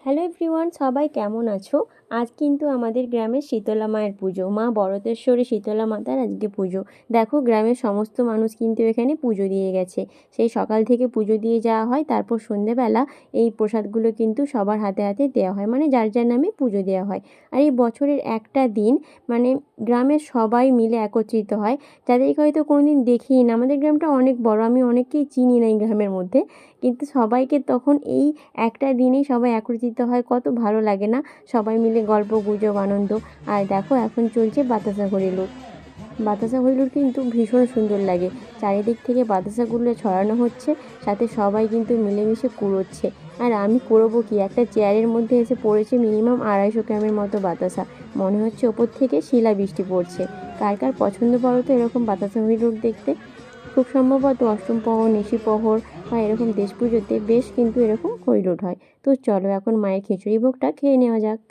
Hello everyone, সবাই কেমন আছো? আজ কিন্তু আমাদের গ্রামে শীতলা মায়ের পুজো। মা বরতেশ্বরী শীতলা মাতার আজকে পুজো। দেখো, গ্রামের সমস্ত মানুষ কিন্তু এখানে পুজো দিয়ে গেছে। সেই সকাল থেকে পুজো দিয়ে যাওয়া হয়, তারপর সন্ধেবেলা এই প্রসাদগুলো কিন্তু সবার হাতে হাতে দেওয়া হয়, মানে যার যার নামে পুজো দেওয়া হয়। আর এই বছরের একটা দিন মানে গ্রামের সবাই মিলে একত্রিত হয়, যাদেরকে হয়তো কোনোদিন দেখিনি না। আমাদের গ্রামটা অনেক বড়, আমি অনেককেই চিনি না এই গ্রামের মধ্যে, কিন্তু সবাইকে তখন এই একটা দিনেই সবাই একত্রিত হয়। কত ভালো লাগে না? সবাই মিলে গল্প গুজব আনন্দ। আর দেখো, এখন চলছে বাতাসা ঘড়ি লুট। বাতাসা ঘড়ি লুট কিন্তু ভীষণ সুন্দর লাগে। চারিদিক থেকে বাতাসাগুলো ছড়ানো হচ্ছে, সাথে সবাই কিন্তু মিলেমিশে কুড়োচ্ছে। আর আমি কুড়োবো কি, একটা চেয়ারের মধ্যে এসে পড়েছে মিনিমাম 250 গ্রামের মতো বাতাসা। মনে হচ্ছে ওপর থেকে শিলা বৃষ্টি পড়ছে। কার কার পছন্দ বলো তো এরকম বাতাসা ঘড়ি লুট দেখতে? খুব সম্ভবত অষ্টম প্রহর, নিশি প্রহর বা এরকম দেশ পুজোতে বেশ কিন্তু এরকম হই লুট হয়। তো চলো এখন মায়ের খিচুড়ি ভোগটা খেয়ে নেওয়া যাক।